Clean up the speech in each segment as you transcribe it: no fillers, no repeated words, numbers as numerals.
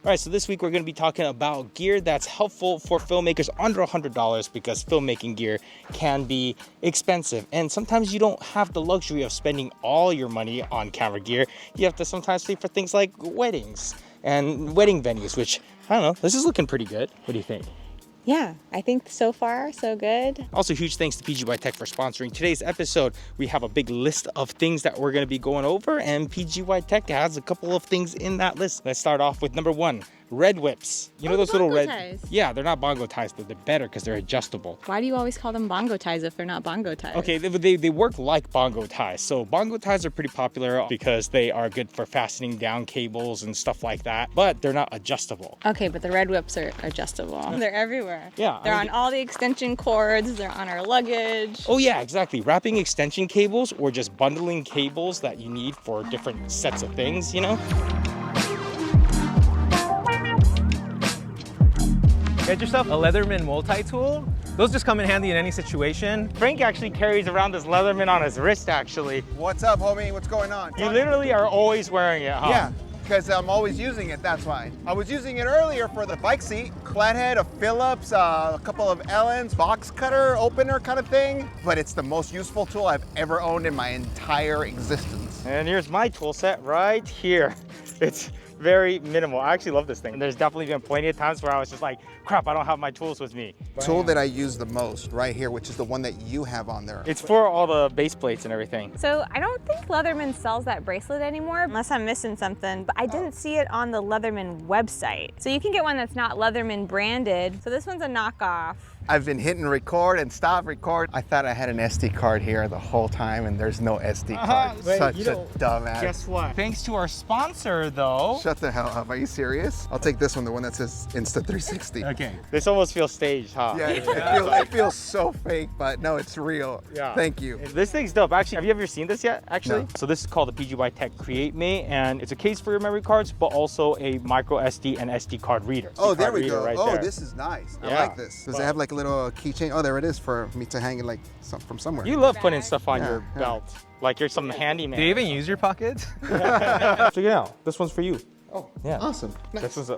All right, so this week we're going to be talking about gear that's helpful for filmmakers under $100 because filmmaking gear can be expensive. And sometimes you don't have the luxury of spending all your money on camera gear. You have to sometimes pay for things like weddings and wedding venues, which, I don't know, this is looking pretty good. What do you think? Yeah, I think so far, so good. Also, huge thanks to PGY Tech for sponsoring today's episode. We have a big list of things that we're going to be going over, and PGY Tech has a couple of things in that list. Let's start off with number one. Red whips. You know those little red ties. Yeah, they're not bongo ties, but they're better because they're adjustable. Why do you always call them bongo ties if they're not bongo ties? Okay, they work like bongo ties. So bongo ties are pretty popular because they are good for fastening down cables and stuff like that, but they're not adjustable. Okay, but the red whips are adjustable. They're everywhere. Yeah. They're on all the extension cords, they're on our luggage. Oh yeah, exactly. Wrapping extension cables or just bundling cables that you need for different sets of things, you know? Get yourself a Leatherman multi-tool. Those just come in handy in any situation. Frank actually carries around this Leatherman on his wrist, actually. What's up, homie? What's going on? You literally are always wearing it, huh? Yeah, because I'm always using it, that's why. I was using it earlier for the bike seat, flathead, a Phillips, a couple of Ellens, box cutter, opener kind of thing. But it's the most useful tool I've ever owned in my entire existence. And here's my tool set right here. It's very minimal. I actually love this thing. And there's definitely been plenty of times where I was just like, crap, I don't have my tools with me. Tool that I use the most right here, which is the one that you have on there. It's for all the base plates and everything. So I don't think Leatherman sells that bracelet anymore, unless I'm missing something, but I didn't see it on the Leatherman website. So you can get one that's not Leatherman branded. So this one's a knockoff. I've been hitting record and stop record. I thought I had an SD card here the whole time and there's no SD card. Such a dumbass. Guess what? Thanks to our sponsor though. Shut the hell up, are you serious? I'll take this one, the one that says Insta360. Okay. This almost feels staged, huh? Yeah, it feels so fake, but no, it's real. Yeah. Thank you. This thing's dope. Actually, have you ever seen this yet, actually? No. So this is called the PGY Tech Create Me, and it's a case for your memory cards, but also a micro SD and SD card reader. Oh, SD there card we reader go. right Oh, there. this is nice. I Yeah. like this. Does it have like a little keychain? Oh, there it is for me to hang it like from somewhere. You love putting stuff on Yeah, your yeah. belt. Like you're some handyman. Do you even use your pockets? Check it out. This one's for you. Oh, Yeah. awesome. Nice. This is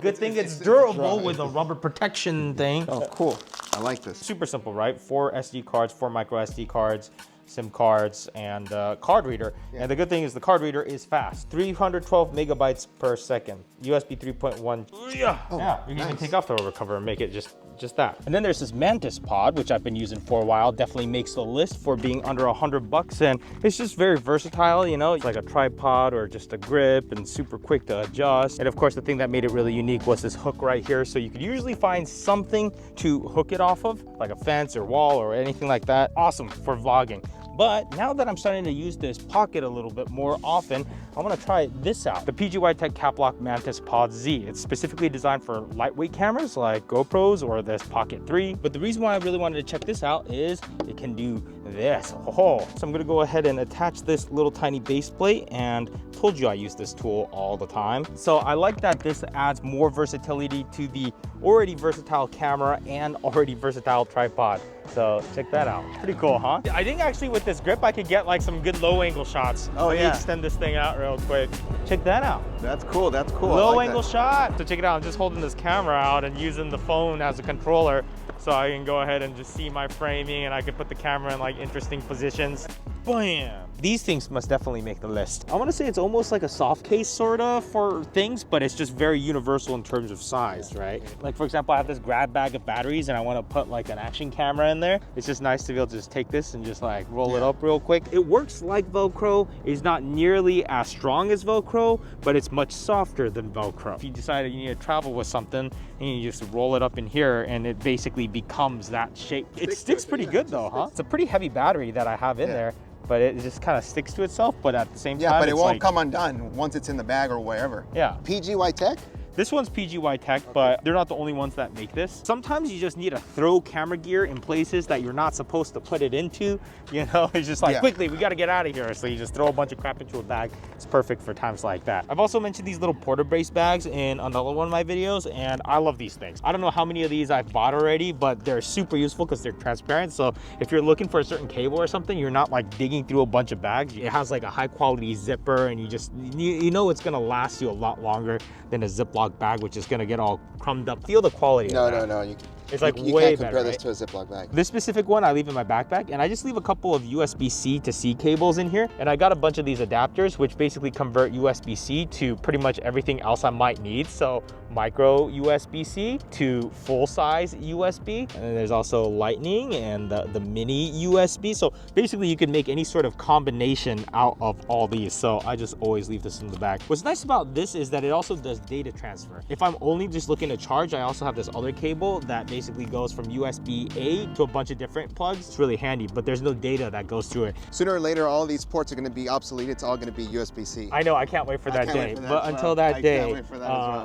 good thing it's durable with a rubber protection thing. Oh, cool. I like this. Super simple, right? 4 SD cards, 4 micro SD cards, SIM cards, and card reader. And the good thing is the card reader is fast. 312 megabytes per second. USB 3.1. Yeah, you can even nice. take off the rubber cover and make it just that. And then there's this Mantis pod, which I've been using for a while. Definitely makes the list for being under $100, and it's just very versatile. You know, it's like a tripod or just a grip, and super quick to adjust. And of course, the thing that made it really unique was this hook right here. So you could usually find something to hook it off of, like a fence or wall or anything like that. Awesome for vlogging. But now that I'm starting to use this pocket a little bit more often, I want to try this out. The PGY Tech Caplock Mantis Pod Z. It's specifically designed for lightweight cameras like GoPros or this Pocket 3. But the reason why I really wanted to check this out is it can do this. Oh. So I'm going to go ahead and attach this little tiny base plate, and told you I use this tool all the time. So I like that this adds more versatility to the already versatile camera and already versatile tripod. So check that out. Pretty cool, huh? I think actually with this grip, I could get like some good low angle shots. Oh, Let me yeah. extend this thing out real quick. Check that out. That's cool. That's cool. I Low like angle that. shot. So check it out. I'm just holding this camera out and using the phone as a controller, so I can go ahead and just see my framing, and I can put the camera in like interesting positions. Bam! These things must definitely make the list. I want to say it's almost like a soft case sort of for things, but it's just very universal in terms of size, right? Like for example, I have this grab bag of batteries and I want to put like an action camera in there. It's just nice to be able to just take this and just like roll it up real quick. It works like Velcro. It's not nearly as strong as Velcro, but it's much softer than Velcro. If you decide you need to travel with something, and you just roll it up in here and it basically becomes that shape. It sticks pretty good though, huh? It's a pretty heavy battery that I have in there, but it just kind of sticks to itself, but at the same time, Yeah, but it it's won't like, come undone once it's in the bag or wherever. Yeah. PGY Tech? This one's PGY Tech, but they're not the only ones that make this. Sometimes you just need to throw camera gear in places that you're not supposed to put it into. You know, it's just like, quickly, we gotta get out of here. So you just throw a bunch of crap into a bag. It's perfect for times like that. I've also mentioned these little porta brace bags in another one of my videos, and I love these things. I don't know how many of these I've bought already, but they're super useful because they're transparent. So if you're looking for a certain cable or something, you're not like digging through a bunch of bags. It has like a high quality zipper, and you know it's gonna last you a lot longer than a Ziploc bag, which is gonna get all crumbed up. Feel the quality. No. It's like you way can't compare better, this to a Ziploc bag. This specific one I leave in my backpack, and I just leave a couple of USB-C to C cables in here, and I got a bunch of these adapters which basically convert USB-C to pretty much everything else I might need. So micro USB-C to full-size USB, and then there's also lightning and the mini USB. So basically you can make any sort of combination out of all these. So I just always leave this in the back. What's nice about this is that it also does data transfer. If I'm only just looking to charge, I also have this other cable that basically goes from USB-A to a bunch of different plugs. It's really handy, but there's no data that goes through it. Sooner or later, all of these ports are going to be obsolete. It's all going to be USB-C. I know, I can't wait for that day. But until that day,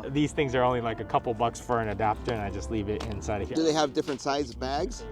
these things are only like a couple bucks for an adapter, and I just leave it inside of here. Do they have different size bags?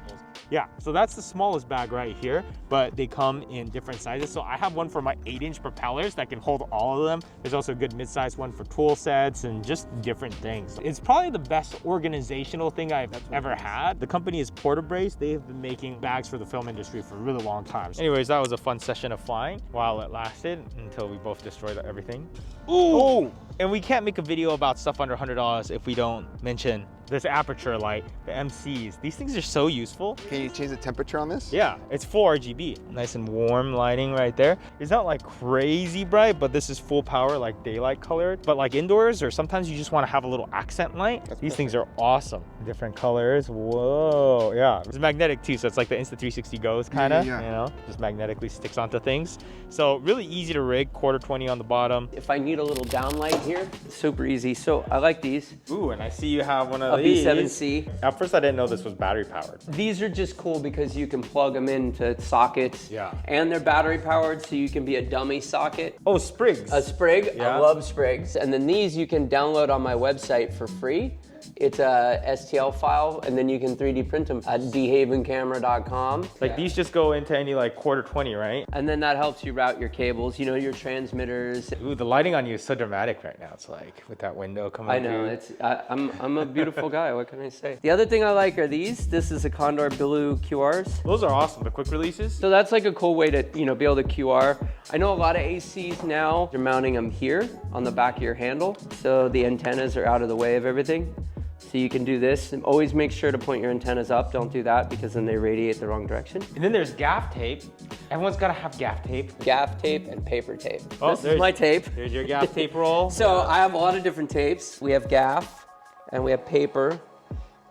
Yeah, so that's the smallest bag right here, but they come in different sizes. So I have one for my 8-inch propellers that can hold all of them. There's also a good mid-sized one for tool sets and just different things. It's probably the best organizational thing I've ever had. The company is Porta Brace. They have been making bags for the film industry for a really long time. Anyways, that was a fun session of flying while it lasted until we both destroyed everything. Ooh! And we can't make a video about stuff under $100 if we don't mention this aperture light, the MCs. These things are so useful. Can you change the temperature on this? Yeah, it's full RGB. Nice and warm lighting right there. It's not like crazy bright, but this is full power, like daylight colored. But like indoors, or sometimes you just want to have a little accent light. These things are awesome. Different colors. Whoa, yeah. It's magnetic too, so it's like the Insta360 Goes kind of, you know, just magnetically sticks onto things. So really easy to rig, quarter 20 on the bottom. If I need a little downlight here, super easy. So I like these. Ooh, and I see you have one of A these. B7C. At first I didn't know this was battery powered. These are just cool because you can plug them into sockets. Yeah. And they're battery powered, so you can be a dummy socket. Oh, sprigs. A sprig, Yeah. I love sprigs. And then these you can download on my website for free. It's a STL file, and then you can 3D print them at dehavencamera.com. Like these just go into any like quarter 20, right? And then that helps you route your cables, you know, your transmitters. Ooh, the lighting on you is so dramatic right now. It's like with that window coming I know, through. I'm a beautiful guy, what can I say? The other thing I like are these. This is a Condor Blue QRs. Those are awesome, the quick releases. So that's like a cool way to, you know, be able to QR. I know a lot of ACs now, you're mounting them here on the back of your handle. So the antennas are out of the way of everything. So you can do this, and always make sure to point your antennas up. Don't do that because then they radiate the wrong direction. And then there's gaff tape. Everyone's gotta have gaff tape. Gaff tape and paper tape. Oh, This is my tape. There's your gaff tape roll. So I have a lot of different tapes. We have gaff and we have paper.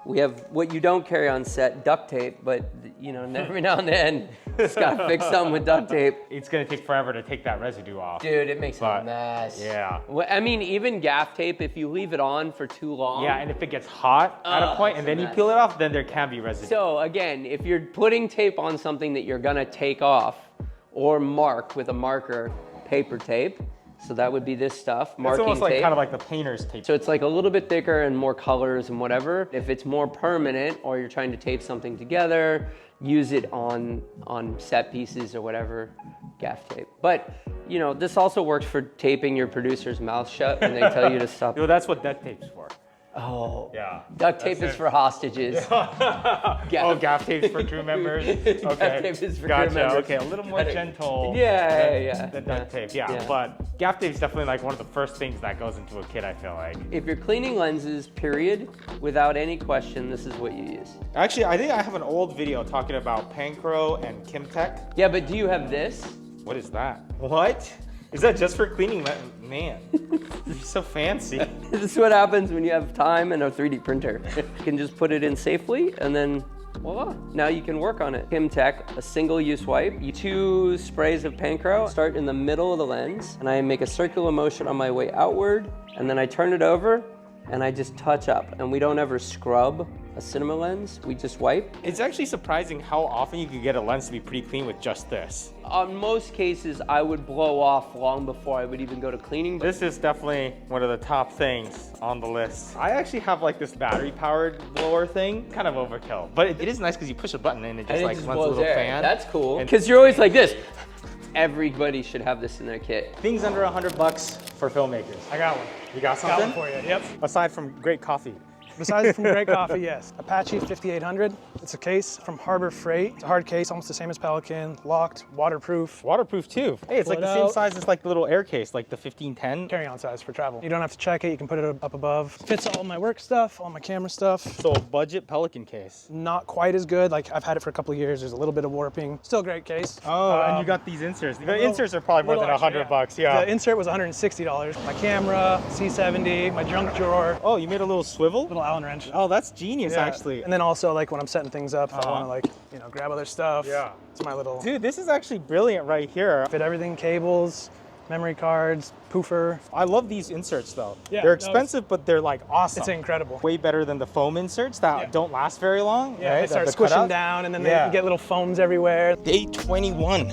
We have what you don't carry on set, duct tape, but you know, every now and then, just gotta fix something with duct tape. It's gonna take forever to take that residue off. Dude, it makes But, a mess. yeah. Well, I mean, even gaff tape, if you leave it on for too long. Yeah, and if it gets hot at a point and then you peel it off, then there can be residue. So again, if you're putting tape on something that you're gonna take off or mark with a marker, paper tape, so that would be this stuff, it's marking almost like tape. kind of like the painter's tape. So it's like a little bit thicker and more colors and whatever. If it's more permanent or you're trying to tape something together, use it on set pieces or whatever, gaff tape. But you know, this also works for taping your producer's mouth shut when they tell you to stop. No, that's what duct tape's for. Oh, Yeah. duct tape is for hostages. Oh, gaff tape's for crew members? Okay. Gaff tape is for Gotcha. crew members. Okay, a little more gentle. Yeah. than duct tape, yeah. But gaff tape's definitely like one of the first things that goes into a kit, I feel like. If you're cleaning lenses, period, without any question, this is what you use. Actually, I think I have an old video talking about Pancro and Kimtech. Yeah, but do you have this? What is that? What? Is that just for cleaning? Man, you're so fancy. This is what happens when you have time and a 3D printer. You can just put it in safely and then voila, now you can work on it. Kimtech, a single-use wipe, 2 sprays of Pancro, start in the middle of the lens, and I make a circular motion on my way outward, and then I turn it over, and I just touch up. And we don't ever scrub a cinema lens, we just wipe. It's actually surprising how often you could get a lens to be pretty clean with just this. On most cases, I would blow off long before I would even go to cleaning. This is definitely one of the top things on the list. I actually have like this battery powered blower thing, kind of overkill. But it is nice because you push a button and it just like runs a little fan. That's cool. And Because you're always like this. Everybody should have this in their kit. things under $100 for filmmakers. I got one. You got Got something? one for you. Yep. Aside from great coffee. Besides from great coffee, yes. Apache 5800. It's a case from Harbor Freight. It's a hard case, almost the same as Pelican. Locked, waterproof. Waterproof too. Hey, it's Pull like it the same out. size as like the little air case, like the 1510. Carry-on size for travel. You don't have to check it. You can put it up above. Fits all my work stuff, all my camera stuff. So a budget Pelican case. Not quite as good. Like I've had it for a couple of years. There's a little bit of warping. Still a great case. Oh, and you got these inserts. The little- inserts are probably more than little extra, $100, yeah. The insert was $160. My camera, C70, my junk drawer, Oh, you made a little swivel? little Allen wrench. Oh, that's genius, Yeah. actually. And then also like when I'm setting things up, I want to like, you know, grab other stuff. Yeah. It's my little Dude, this is actually brilliant right here. fit everything, cables, memory cards, poofer. I love these inserts though. Yeah, they're no, it's- expensive, but they're like awesome. It's incredible. Way better than the foam inserts that Yeah. don't last very long. Yeah, right? they start The squishing cutout. down and then Yeah. they get little foams everywhere. Day 21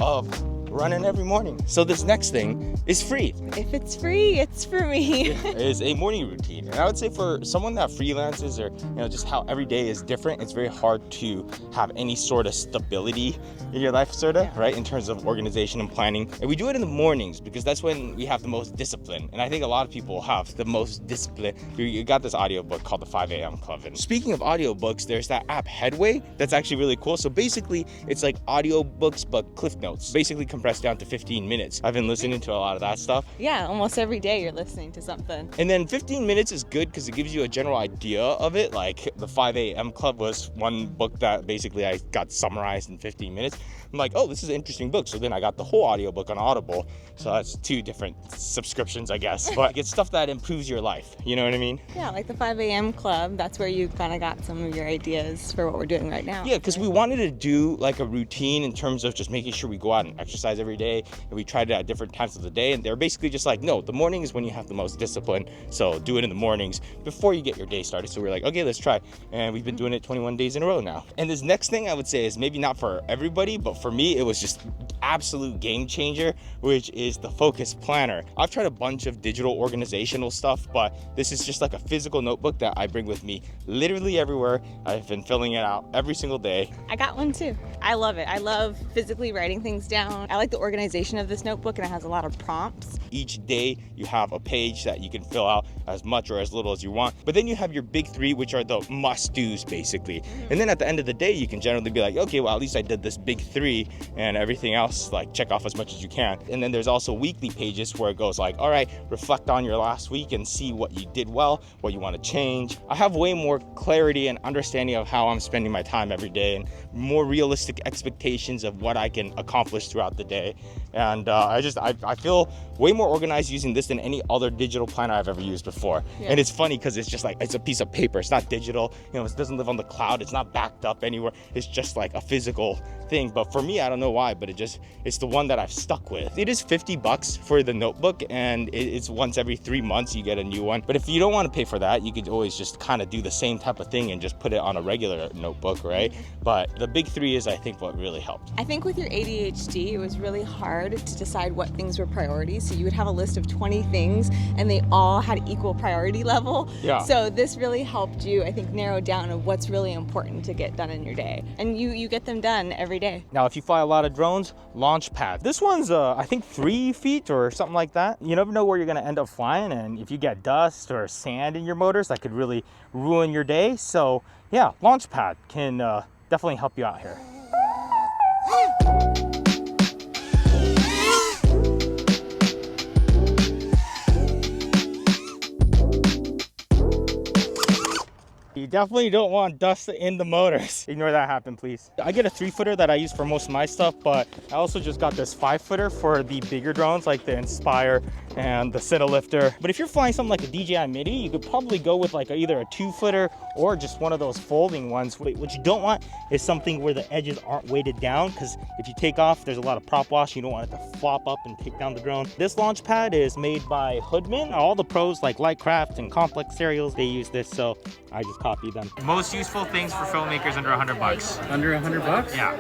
of running every morning. So this next thing is free. If it's free, it's for me. Is a morning routine. And I would say for someone that freelances or just how every day is different, it's very hard to have any sort of stability in your life, right? In terms of organization and planning. And we do it in the mornings because that's when we have the most discipline. And I think a lot of people have the most discipline. You got this audiobook called the 5 a.m. Club. And speaking of audiobooks, there's that app Headway that's actually really cool. So basically it's like audiobooks but Cliff Notes, basically compressed down to 15 minutes. I've been listening to a lot of that stuff. Yeah, almost every day you're listening to something. And then 15 minutes is good because it gives you a general idea of it. Like the 5 a.m. Club was one book that basically I got summarized in 15 minutes. I'm like, oh, this is an interesting book. So then I got the whole audiobook on Audible. So that's 2 different subscriptions, I guess. But it's stuff that improves your life. You know what I mean? Yeah, like the 5 a.m. Club, that's where you kind of got some of your ideas for what we're doing right now. Yeah, because we wanted to do like a routine in terms of just making sure we go out and exercise every day. And we tried it at different times of the day. And they're basically just like, no, the morning is when you have the most discipline. So do it in the mornings before you get your day started. So we're like, okay, let's try. And we've been doing it 21 days in a row now. And this next thing I would say is maybe not for everybody, but for me, it was just absolute game changer, which is the Focus Planner. I've tried a bunch of digital organizational stuff, but this is just like a physical notebook that I bring with me literally everywhere. I've been filling it out every single day. I got one too. I love it. I love physically writing things down. I like the organization of this notebook and it has a lot of prompts. Each day you have a page that you can fill out as much or as little as you want. But then you have your big 3, which are the must-dos basically. And then at the end of the day, you can generally be like, okay, well, at least I did this big 3 and everything else, like check off as much as you can. And then there's also weekly pages where it goes like, all right, reflect on your last week and see what you did well, what you want to change. I have way more clarity and understanding of how I'm spending my time every day and more realistic expectations of what I can accomplish throughout the day. And I feel way more organized using this than any other digital planner I've ever used before. Yeah. And it's funny because it's just like, it's a piece of paper. It's not digital, it doesn't live on the cloud. It's not backed up anywhere. It's just like a physical thing. But for me, I don't know why, but it's the one that I've stuck with. It is $50 for the notebook and it's once every 3 months you get a new one. But if you don't want to pay for that, you could always just kind of do the same type of thing and just put it on a regular notebook, right? But the big 3 is, I think, what really helped. I think with your ADHD, it was really hard to decide what things were priorities. So you would have a list of 20 things and they all had equal priority level. Yeah. So this really helped you, I think, narrow down of what's really important to get done in your day. And you get them done every day. Now, if you fly a lot of drones, launch pad. This one's, I think 3 feet or something like that. You never know where you're gonna end up flying, and if you get dust or sand in your motors, that could really ruin your day. So yeah, launch pad can definitely help you out here. You definitely don't want dust in the motors. Ignore that happen, please. I get a 3-footer that I use for most of my stuff, but I also just got this 5-footer for the bigger drones like the Inspire and the Cinelifter. But if you're flying something like a DJI Mini, you could probably go with like either a 2-footer or just one of those folding ones. What you don't want is something where the edges aren't weighted down, because if you take off, there's a lot of prop wash. You don't want it to flop up and take down the drone. This launch pad is made by Hoodman. All the pros like Lightcraft and Complex Serials, they use this, so I just copy then. Most useful things for filmmakers under 100 bucks. Under 100 bucks? Yeah.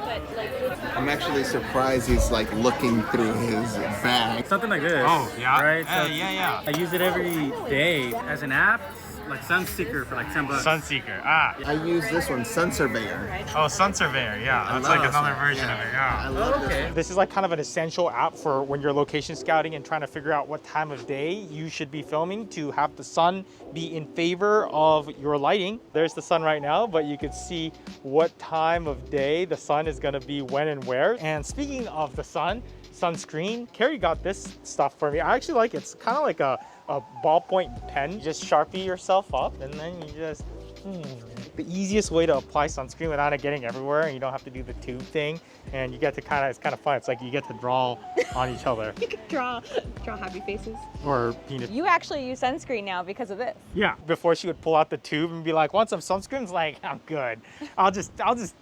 I'm actually surprised he's like looking through his bag. Something like this. Oh, yeah? Right? So Yeah. I use it every day as an app, like Sunseeker for like 10 bucks. Sunseeker, I use this one, Sun Surveyor. Oh, Sun Surveyor, yeah. That's love like this another one. version Yeah. of it, yeah. I love this. Okay. This is like kind of an essential app for when you're location scouting and trying to figure out what time of day you should be filming to have the sun be in favor of your lighting. There's the sun right now, but you can see what time of day the sun is gonna be when and where. And speaking of the sun, sunscreen, Carrie got this stuff for me. I actually like it. It's kind of like a ballpoint pen. You just Sharpie yourself up and then you just, the easiest way to apply sunscreen without it getting everywhere, and you don't have to do the tube thing, and you get to it's kind of fun. It's like you get to draw on each other. You could draw happy faces. Or penis. You actually use sunscreen now because of this. Yeah. Before she would pull out the tube and be like, want some sunscreen? It's like, I'm good. I'll just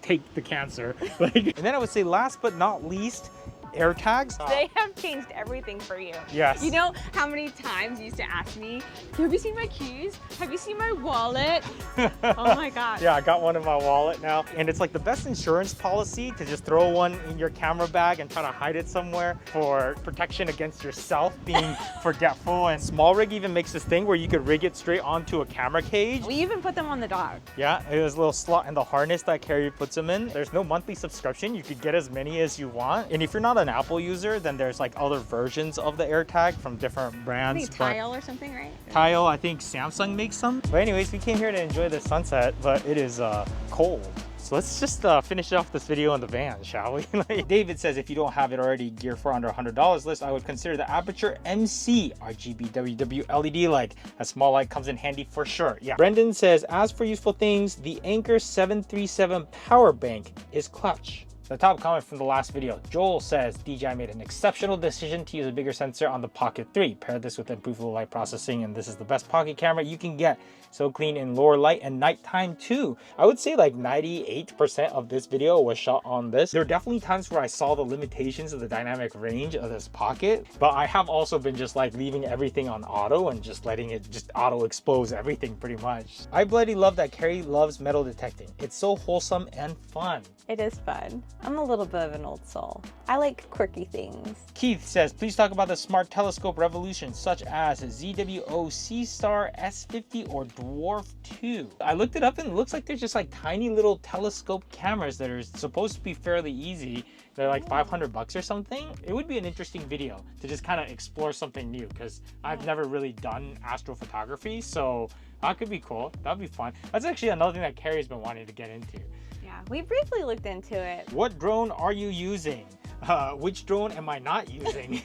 take the cancer. And then I would say last but not least, air tags. They have changed everything for you. Yes. You know how many times you used to ask me, have you seen my keys? Have you seen my wallet? Oh my God. Yeah, I got one in my wallet now. And it's like the best insurance policy to just throw one in your camera bag and try to hide it somewhere for protection against yourself being forgetful. And Small Rig even makes this thing where you could rig it straight onto a camera cage. We even put them on the dog. Yeah, there's a little slot in the harness that Carrie puts them in. There's no monthly subscription. You could get as many as you want. And if you're not an Apple user, then there's like other versions of the AirTag from different brands. I think Tile or something, right? Tile, I think Samsung makes some. But anyways, we came here to enjoy the sunset, but it is cold. So let's just finish off this video in the van, shall we? David says, if you don't have it already gear for under $100 list, I would consider the Aputure MC RGB WW LED light. A small light comes in handy for sure. Yeah. Brendan says, as for useful things, the Anker 737 power bank is clutch. The top comment from the last video, Joel says, DJI made an exceptional decision to use a bigger sensor on the Pocket 3. Pair this with improved low light processing and this is the best pocket camera you can get. So clean in lower light and nighttime too. I would say like 98% of this video was shot on this. There are definitely times where I saw the limitations of the dynamic range of this Pocket, but I have also been just like leaving everything on auto and just letting it just auto expose everything pretty much. I bloody love that Carrie loves metal detecting. It's so wholesome and fun. It is fun. I'm a little bit of an old soul. I like quirky things. Keith says, please talk about the smart telescope revolution, such as ZWO C-Star S50 or Dwarf 2. I looked it up and it looks like they're just like tiny little telescope cameras that are supposed to be fairly easy. They're like 500 bucks or something. It would be an interesting video to just kind of explore something new because I've never really done astrophotography, so that could be cool. That'd be fun. That's actually another thing that Carrie's been wanting to get into. Yeah, we briefly looked into it. What drone are you using? Which drone am I not using?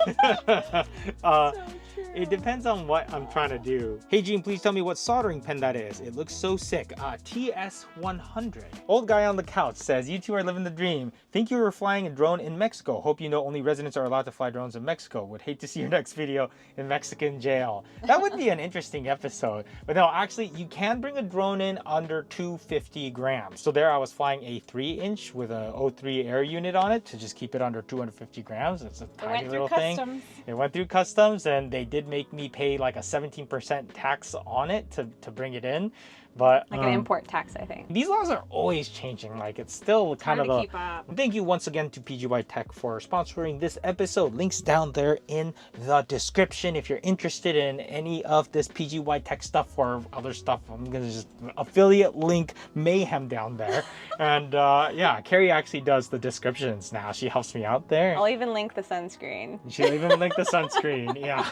It depends on what I'm trying to do. Hey Gene, please tell me what soldering pen that is. It looks so sick. TS100. Old guy on the couch says, you two are living the dream. Think you were flying a drone in Mexico. Hope you know only residents are allowed to fly drones in Mexico. Would hate to see your next video in Mexican jail. That would be an interesting episode. But no, actually, you can bring a drone in under 250 grams. So there I was flying a 3-inch with a O3 air unit on it to just keep it under 250 grams. It's a tiny little thing. It went through customs and they did make me pay like a 17% tax on it to bring it in. But like an import tax, I think. These laws are always changing. Like it's still kind of a... keep up. Thank you once again to PGY Tech for sponsoring this episode. Links down there in the description if you're interested in any of this PGY Tech stuff or other stuff. I'm gonna just affiliate link mayhem down there. And yeah, Carrie actually does the descriptions now. She helps me out there. I'll even link the sunscreen. She'll even link the sunscreen. Yeah.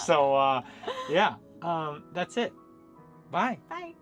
So yeah, that's it. Bye. Bye.